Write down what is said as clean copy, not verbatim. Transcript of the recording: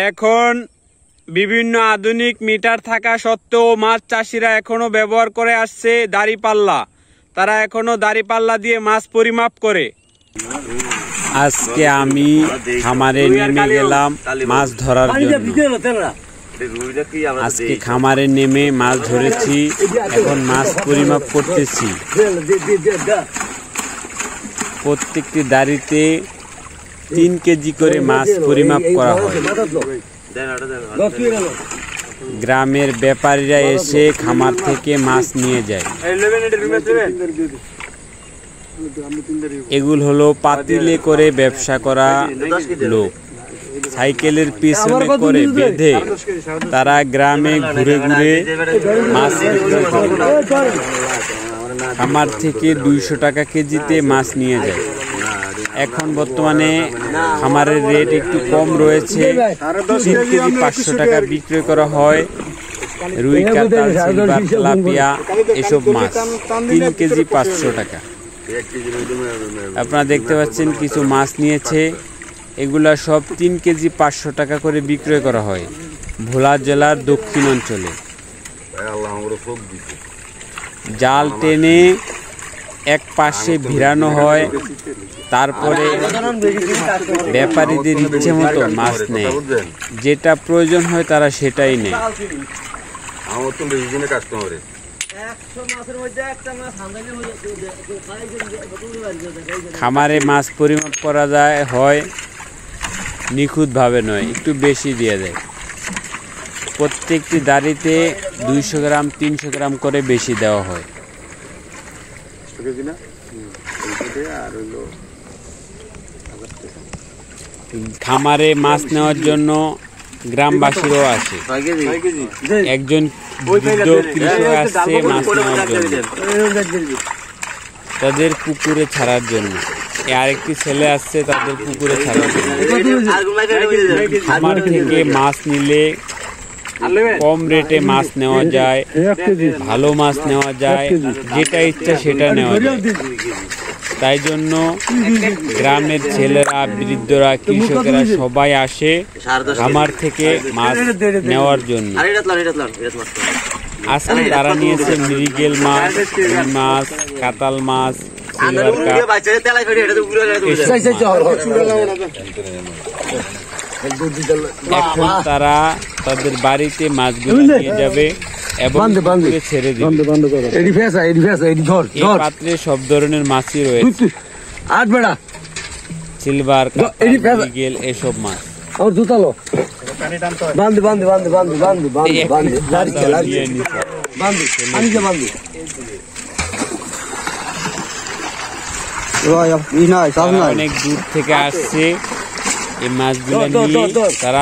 এখন বিভিন্ন আধুনিক মিটার থাকা সত্ত্বেও মাছ চাষিরা এখনো ব্যবহার করে আসছে দাঁড়িপাল্লা। তারা এখনো দাঁড়িপাল্লা দিয়ে মাছ পরিমাপ করে। আজকে আমি খামারে নেমে গেলাম মাছ ধরার জন্য। আজকে খামারে নেমে মাছ ধরেছি, এখন মাছ পরিমাপ করতেছি। প্রত্যেকটি দাঁড়িতে 3 কেজি করে মাছ পরিমাপ করা হয়। গ্রামের ব্যাপারীরা এসে খামার থেকে মাছ নিয়ে যায়। এগুলো হলো পাতিলে করে ব্যবসা করা লোক। সাইকেলের পিছনে করে বেঁধে তারা গ্রামে ঘুরে ঘুরে মাছ বিক্রি করে। খামার থেকে 200 টাকা কেজিতে মাছ নিয়ে যায়। এখন বর্তমানে খামারের রেট একটু কম রয়েছে। 3 কেজি 500 টাকা বিক্রয় করা হয়। রুই, কাতল, সিলভার, তেলাপিয়া এসব মাছ 3 কেজি 500 টাকা। আপনারা দেখতে পাচ্ছেন কিছু মাছ নিয়েছে। এগুলা সব 3 কেজি 500 টাকা করে বিক্রয় করা হয় ভোলা জেলার দক্ষিণ অঞ্চলে। জাল টেনে এক পাশে ভিড়ানো হয়, তারপরে ব্যাপারীদের ইচ্ছে মতো মাছ নেয়। যেটা প্রয়োজন হয় তারা সেটাই নেয়। খামারে মাছ পরিমাপ করা হয় নিখুঁতভাবে নয়, একটু বেশি দিয়ে দেয়। প্রত্যেকটি দাঁড়িতে 200 গ্রাম 300 গ্রাম করে বেশি দেওয়া হয়। খামারে মাছ নেওয়ার জন্য গ্রামবাসীরাও আসে। একজন বৃদ্ধ কৃষক আসছে মাছ নেওয়ার জন্য, তাদের পুকুরে ছাড়ার জন্য। আরেকটি ছেলে আসছে তাদের পুকুরে ছাড়ার জন্য। খামার থেকে মাছ নিলে কম রেটে মাছ নেওয়া যায়, ভালো মাছ নেওয়া যায়, যেটা ইচ্ছা সেটা নেওয়া যায়। তাই জন্য গ্রামের ছেলেরা, বৃদ্ধরা, কৃষকেরা সবাই আসে খামার থেকে মাছ নেওয়ার জন্য। আজকে তারা নিয়েছে মৃগেল মাছ, রুই মাছ, কাতাল মাছ, সিলভার কাপ। এখন তারা তাদের বাড়িতে মাছগুলো নিয়ে যাবে এবং ছেড়ে দিবে। এই পাত্রে সব ধরনের মাছই রয়েছে, সিলভার, মৃগেল এসব মাছ। অনেক দূর থেকে আসছে এই মাছগুলো নিয়ে তারা।